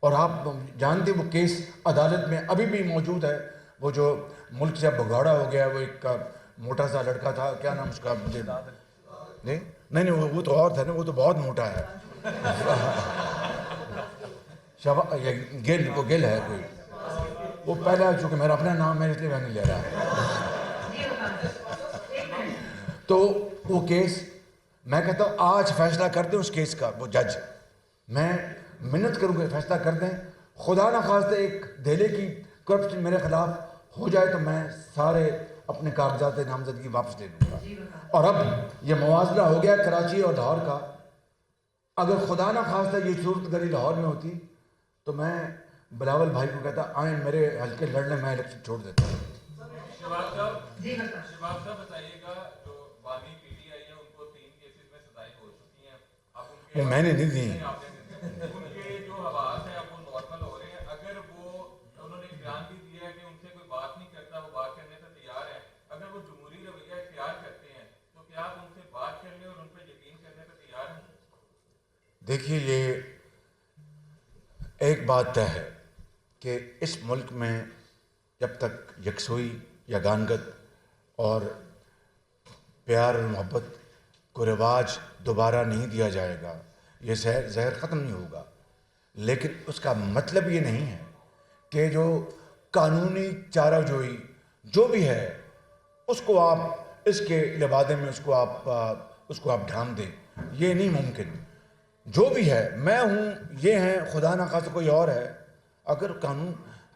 اور آپ جانتے وہ کیس عدالت میں ابھی بھی موجود ہے. وہ جو ملک سے بگاڑا ہو گیا, وہ ایک موٹا سا لڑکا تھا, کیا نام اس کا مجھے نہیں نہیں وہ تو اور تھا نا, وہ تو بہت موٹا ہے. گل ہے کوئی, وہ پہلا, چونکہ میرا اپنا نام ہے اس لیے میں نہیں لے رہا. تو وہ کیس میں کہتا ہوں آج فیصلہ کر دیں اس کیس کا وہ جج, میں منت کروں گا فیصلہ کر دیں. خدا نخواستہ ایک دہلے کی کرپشن میرے خلاف ہو جائے تو میں سارے اپنے کاغذات نامزدگی واپس لے لوں گا. اور اب یہ موازنہ ہو گیا کراچی اور لاہور کا. اگر خدا نخواستہ یہ صورت گری لاہور میں ہوتی تو میں بلاول بھائی کو کہتا آئیں میرے حلقے لڑنے, میں الیکشن چھوڑ دیتا ہوں. شباب صاحب بتائیے گا, جو بانی پی ٹی آئی ہے ان کو 3 کیسز میں سزائیں ہو چکی ہیں, اب ان کے میں نے نہیں دی. ان کے جو حواس ہیں اب وہ نارمل ہو رہے ہیں. اگر وہ انہوں نے بیان بھی دیا ہے کہ ان سے کوئی بات نہیں کرتا, وہ بات کرنے سے تیار ہے, اگر وہ جمہوری رویہ اختیار کرتے ہیں تو کیا آپ ان سے بات کرنے اور ان پہ یقین کرنے پہ تیار ہیں؟ دیکھیے یہ ایک بات طے ہے کہ اس ملک میں جب تک یکسوئی یا گانگت اور پیار اور محبت کو رواج دوبارہ نہیں دیا جائے گا, یہ زہر ختم نہیں ہوگا. لیکن اس کا مطلب یہ نہیں ہے کہ جو قانونی چارہ جوئی جو بھی ہے اس کو آپ اس کے لبادے میں اس کو آپ ڈھانپ دیں, یہ نہیں ممکن. جو بھی ہے میں ہوں, یہ ہیں, خدا نہ خواستہ کوئی اور ہے. اگر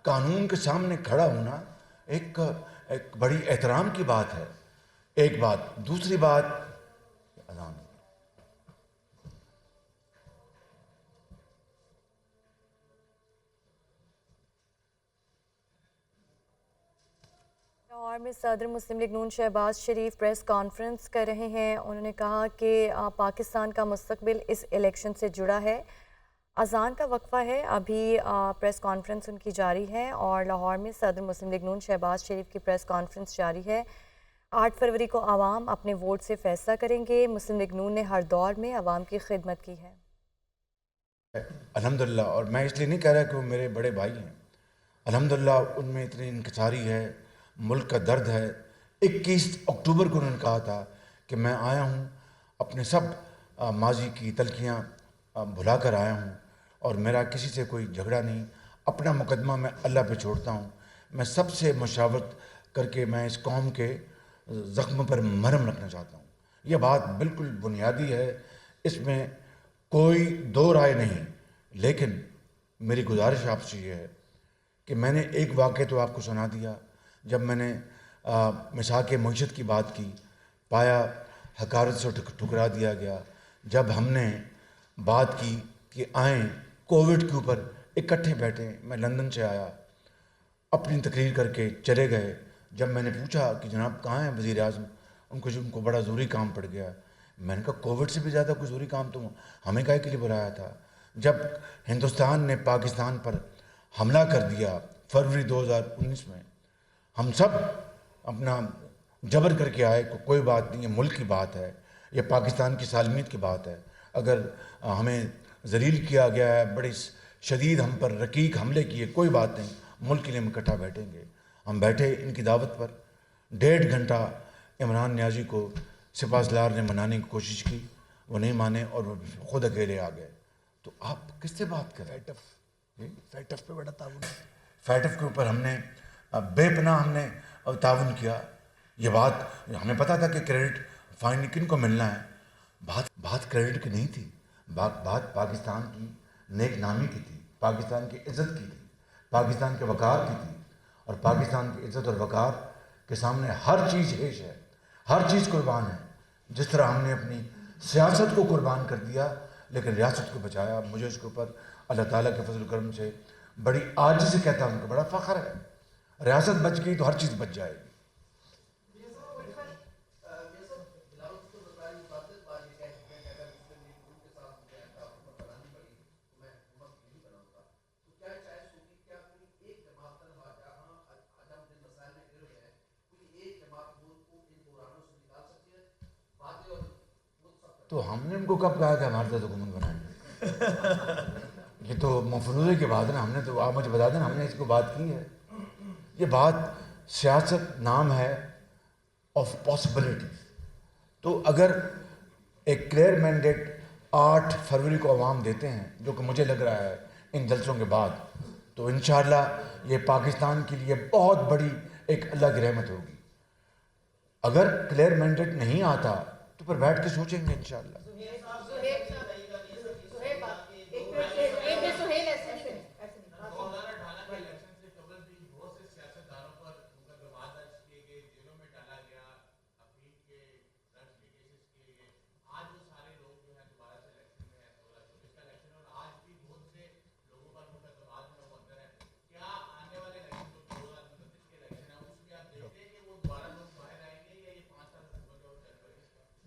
قانون کے سامنے کھڑا ہونا ایک بڑی احترام کی بات ہے. ایک بات. دوسری بات, اذان لاہور میں صدر مسلم لیگ نون شہباز شریف پریس کانفرنس کر رہے ہیں. انہوں نے کہا کہ پاکستان کا مستقبل اس الیکشن سے جڑا ہے. اذان کا وقفہ ہے, ابھی پریس کانفرنس ان کی جاری ہے. اور لاہور میں صدر مسلم لیگ نون شہباز شریف کی پریس کانفرنس جاری ہے. 8 فروری کو عوام اپنے ووٹ سے فیصلہ کریں گے. مسلم لیگ نون نے ہر دور میں عوام کی خدمت کی ہے. الحمدللہ, اور میں اس لیے نہیں کہہ رہا کہ وہ میرے بڑے بھائی ہیں, الحمدللہ ان میں اتنی انکساری ہے, ملک کا درد ہے. 21 اکتوبر کو انہوں نے کہا تھا کہ میں آیا ہوں اپنے سب ماضی کی تلخیاں بھلا کر آیا ہوں, اور میرا کسی سے کوئی جھگڑا نہیں, اپنا مقدمہ میں اللہ پہ چھوڑتا ہوں. میں سب سے مشاورت کر کے میں اس قوم کے زخم پر مرہم رکھنا چاہتا ہوں. یہ بات بالکل بنیادی ہے, اس میں کوئی دو رائے نہیں. لیکن میری گزارش آپ سے یہ ہے کہ میں نے ایک واقعہ تو آپ کو سنا دیا, جب میں نے مساق معیشت کی بات کی, پایا حقارت سے ٹھکرا دیا گیا. جب ہم نے بات کی کہ آئیں کووڈ کے اوپر اکٹھے بیٹھیں, میں لندن سے آیا, اپنی تقریر کر کے چلے گئے. جب میں نے پوچھا کہ جناب کہاں ہیں وزیر اعظم, ان کو بڑا ضروری کام پڑ گیا. میں نے کہا کووڈ سے بھی زیادہ کوئی ضروری کام تو ہمیں کاہے کے لیے بلایا تھا. جب ہندوستان نے پاکستان پر حملہ کر دیا فروری 2019 میں, ہم سب اپنا جبر کر کے آئے, کوئی بات نہیں, یہ ملک کی بات ہے, یہ پاکستان کی سالمیت کی بات ہے. اگر ہمیں ذلیل کیا گیا ہے, بڑی شدید ہم پر رقیق حملے کیے, کوئی بات نہیں, ملک کے لیے ہم اکٹھا بیٹھیں گے. ہم بیٹھے ان کی دعوت پر, 1.5 گھنٹہ عمران نیازی کو سپاسلار نے منانے کی کوشش کی, وہ نہیں مانے اور وہ خود اکیلے آ گئے. تو آپ کس سے بات کر رہے ہیں؟ فیٹف پہ بڑا تعاون. فیٹف کے اوپر ہم نے بے پناہ ہم نے تعاون کیا. یہ بات ہمیں پتہ تھا کہ کریڈٹ فائن کن کو ملنا ہے. بات کریڈٹ کی نہیں تھی, بات پاکستان کی نیک نامی کی تھی, پاکستان کی عزت کی تھی, پاکستان کے وقار کی تھی. اور پاکستان کی عزت اور وقار کے سامنے ہر چیز ہیش ہے, ہر چیز قربان ہے. جس طرح ہم نے اپنی سیاست کو قربان کر دیا لیکن ریاست کو بچایا. مجھے اس کے اوپر اللہ تعالیٰ کے فضل و کرم سے بڑی عاجزی سے کہتا ہوں کہ بڑا فخر ہے. ریاست بچ گئی تو ہر چیز بچ جائے گی. تو ہم نے ان کو کب کہا کہ ہمارے ساتھ حکومت بنائیں گے؟ یہ تو مفروضے کی بات ہے نا, ہم نے تو, آپ مجھے بتا دیں ہم نے اس کو بات کی ہے. یہ بات سیاست نام ہے آف پاسبلٹیز. تو اگر ایک کلیئر مینڈیٹ 8 فروری کو عوام دیتے ہیں, جو کہ مجھے لگ رہا ہے ان جلسوں کے بعد, تو انشاءاللہ یہ پاکستان کے لیے بہت بڑی ایک اللہ کی رحمت ہوگی. اگر کلیئر مینڈیٹ نہیں آتا تو پھر بیٹھ کے سوچیں گے انشاءاللہ.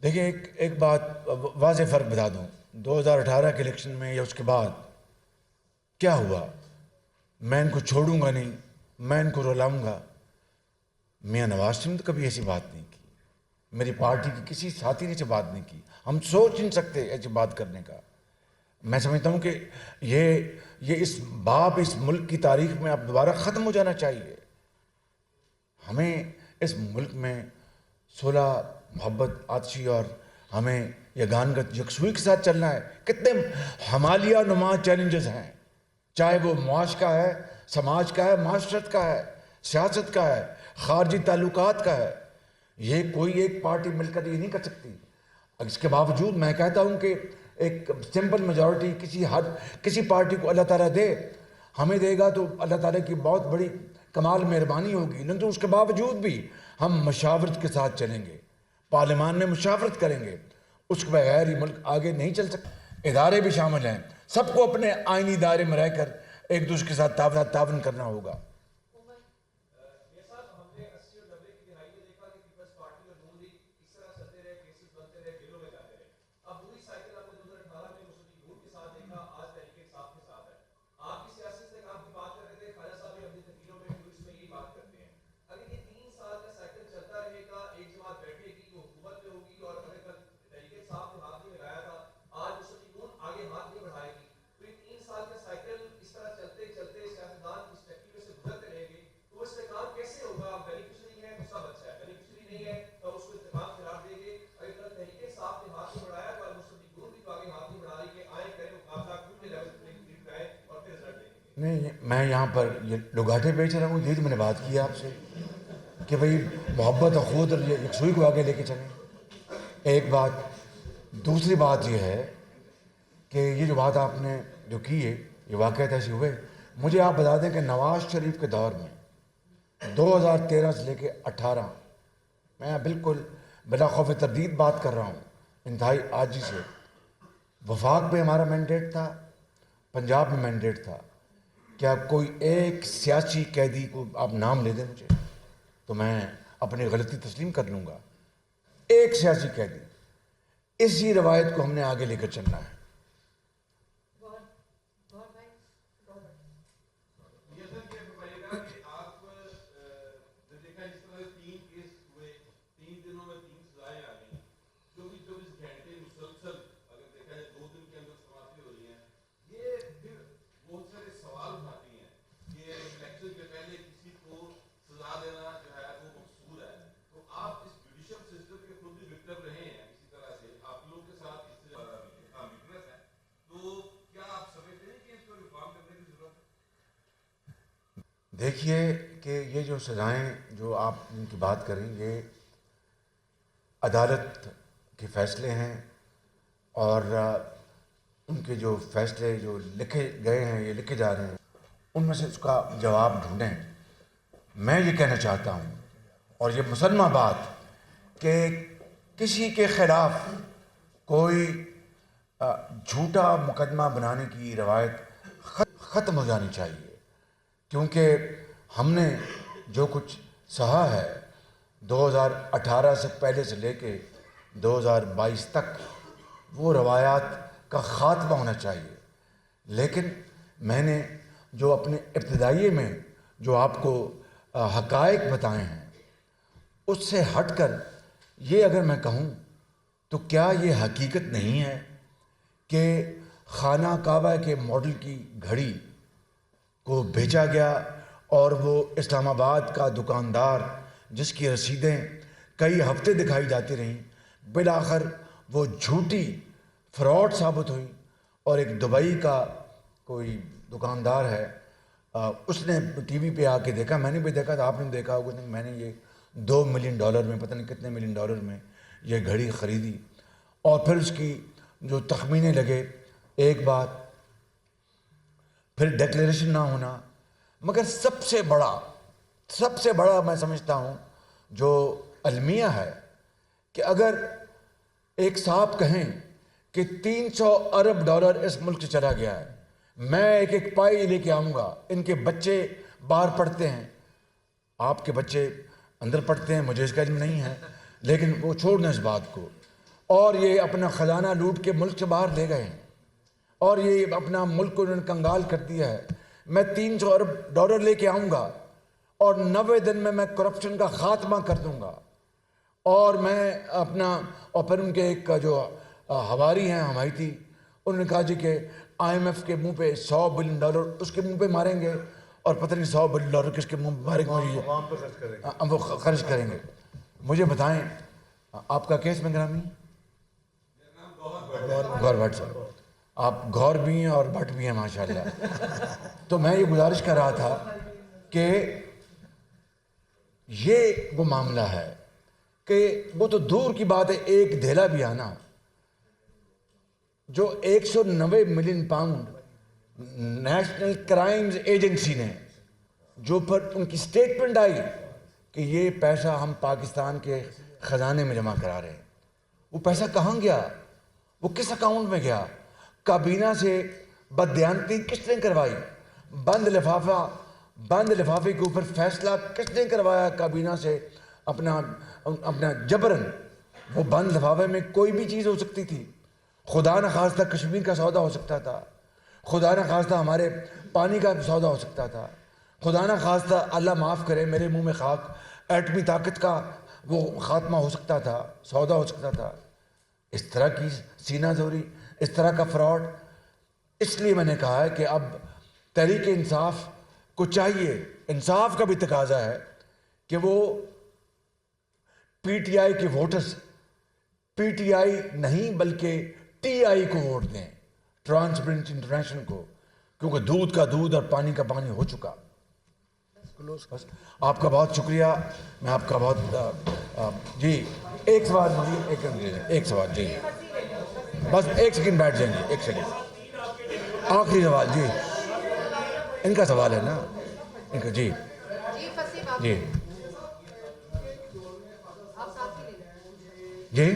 دیکھیں ایک بات واضح فرق بتا دوں, 2018 کے الیکشن میں یا اس کے بعد کیا ہوا. میں ان کو چھوڑوں گا نہیں, میں ان کو رلاؤں گا. میاں نواز شریف نے تو کبھی ایسی بات نہیں کی, میری پارٹی کی کسی ساتھی نے ایسی بات نہیں کی. ہم سوچ نہیں سکتے ایسی بات کرنے کا. میں سمجھتا ہوں کہ یہ اس باب اس ملک کی تاریخ میں اب دوبارہ ختم ہو جانا چاہیے. ہمیں اس ملک میں صلح, محبت, آتشی اور ہمیں یگانگت یکسوئی کے ساتھ چلنا ہے. کتنے ہمالیہ نما چیلنجز ہیں, چاہے وہ معاش کا ہے, سماج کا ہے, معاشرت کا ہے, سیاست کا ہے, خارجی تعلقات کا ہے. یہ کوئی ایک پارٹی مل کر یہ نہیں کر سکتی. اس کے باوجود میں کہتا ہوں کہ ایک سمپل میجورٹی کسی پارٹی کو اللہ تعالیٰ دے, ہمیں دے گا تو اللہ تعالیٰ کی بہت بڑی کمال مہربانی ہوگی. لیکن اس کے باوجود بھی ہم مشاورت کے ساتھ چلیں گے, پارلیمان میں مشاورت کریں گے. اس کے بغیر یہ ملک آگے نہیں چل سکتا. ادارے بھی شامل ہیں, سب کو اپنے آئینی دائرے میں رہ کر ایک دوسرے کے ساتھ تعاون کرنا ہوگا. نہیں, میں یہاں پر یہ لگاٹے بیچ رہا ہوں, یہی تو میں نے بات کی آپ سے کہ بھئی محبت اور خود اور یکسوئی کو آگے لے کے چلیں. ایک بات. دوسری بات یہ ہے کہ یہ جو بات آپ نے جو کی ہے, یہ واقعات ایسے ہوئے. مجھے آپ بتا دیں کہ نواز شریف کے دور میں 2013 سے لے کے 18, میں بالکل بلا خوف تردید بات کر رہا ہوں, انتہائی عاجزی سے. وفاق پہ ہمارا مینڈیٹ تھا, پنجاب میں مینڈیٹ تھا. کیا کوئی ایک سیاسی قیدی کو آپ نام لے دیں مجھے تو میں اپنی غلطی تسلیم کر لوں گا. ایک سیاسی قیدی. اسی روایت کو ہم نے آگے لے کر چلنا ہے. دیکھیے کہ یہ جو سزائیں جو آپ ان کی بات کریں, یہ عدالت کے فیصلے ہیں, اور ان کے جو فیصلے جو لکھے گئے ہیں, یہ لکھے جا رہے ہیں, ان میں سے اس کا جواب ڈھونڈیں. میں یہ کہنا چاہتا ہوں, اور یہ مسلمہ بات, کہ کسی کے خلاف کوئی جھوٹا مقدمہ بنانے کی روایت ختم ہو جانی چاہیے. کیونکہ ہم نے جو کچھ سہا ہے 2018 سے پہلے سے لے کے 2022 تک, وہ روایات کا خاتمہ ہونا چاہیے. لیکن میں نے جو اپنے ابتدائیے میں جو آپ کو حقائق بتائے ہیں, اس سے ہٹ کر یہ اگر میں کہوں تو کیا یہ حقیقت نہیں ہے کہ خانہ کعبہ کے ماڈل کی گھڑی کو بھیجا گیا اور وہ اسلام آباد کا دکاندار جس کی رسیدیں کئی ہفتے دکھائی جاتی رہیں بالآخر وہ جھوٹی فراڈ ثابت ہوئی، اور ایک دبئی کا کوئی دکاندار ہے اس نے ٹی وی پہ آ کے دیکھا، میں نے بھی دیکھا تھا، آپ نے دیکھا ہوگا، میں نے یہ $2 ملین میں پتہ نہیں کتنے ملین ڈالر میں یہ گھڑی خریدی، اور پھر اس کی جو تخمینے لگے، ایک بات پھر ڈیکلیریشن نہ ہونا، مگر سب سے بڑا میں سمجھتا ہوں جو المیہ ہے کہ اگر ایک صاحب کہیں کہ $300 ارب اس ملک سے چلا گیا ہے، میں ایک پائی لے کے آؤں گا، ان کے بچے باہر پڑھتے ہیں، آپ کے بچے اندر پڑھتے ہیں، مجھے اس کا علم نہیں ہے، لیکن وہ چھوڑ دیں اس بات کو، اور یہ اپنا خزانہ لوٹ کے ملک سے باہر لے گئے ہیں، اور یہ اپنا ملک کو انہوں نے کنگال کر دیا ہے، میں $300 ارب لے کے آؤں گا اور 90 دن میں کرپشن کا خاتمہ کر دوں گا، اور میں اپنا، اور پھر ان کے ایک جو ہواری ہیں حمایتی، انہوں نے کہا جی کہ IMF کے منہ پہ $100 بلین اس کے منہ پہ ماریں گے، اور پتہ نہیں $100 بلین کس کے منہ پہ ماریں گے، وہ خرچ کریں گے۔ مجھے بتائیں آپ کا کیس میں گرامی گور بھٹ صاحب، آپ گور بھی ہیں اور بھٹ بھی ہیں ماشاءاللہ، تو میں یہ گزارش کر رہا تھا کہ یہ وہ معاملہ ہے کہ وہ تو دور کی بات ہے، ایک دھیلا بھی آنا جو £190 ملین نیشنل کرائمز ایجنسی نے، جو پر ان کی سٹیٹمنٹ آئی کہ یہ پیسہ ہم پاکستان کے خزانے میں جمع کرا رہے ہیں، وہ پیسہ کہاں گیا، وہ کس اکاؤنٹ میں گیا، کابینہ سے بددیانتی کس نے کروائی، بند لفافے کے اوپر فیصلہ کس نے کروایا کابینہ سے، اپنا جبرن، وہ بند لفافے میں کوئی بھی چیز ہو سکتی تھی، خدا نخواستہ کشمیر کا سودا ہو سکتا تھا، خدا نخواستہ ہمارے پانی کا سودا ہو سکتا تھا، خدا نخواستہ اللہ معاف کرے میرے منہ میں خاک، ایٹمی طاقت کا وہ خاتمہ ہو سکتا تھا، سودا ہو سکتا تھا۔ اس طرح کی سینہ زوری، اس طرح کا فراڈ، اس لیے میں نے کہا ہے کہ اب تحریک انصاف کو چاہیے، انصاف کا بھی تقاضا ہے کہ وہ پی ٹی آئی کے ووٹرز پی ٹی آئی نہیں بلکہ ٹی آئی کو ووٹ دیں، ٹرانسپیرنسی انٹرنیشنل کو، کیونکہ دودھ کا دودھ اور پانی کا پانی ہو چکا۔ بس آپ کا بہت شکریہ، میں آپ کا بہت جی ایک سوال مجھے ایک سوال جی بس ایک سیکنڈ بیٹھ جائیں گے، ایک سیکنڈ آخری سوال جی، ان کا سوال ہے نا ان کا، جی جی جی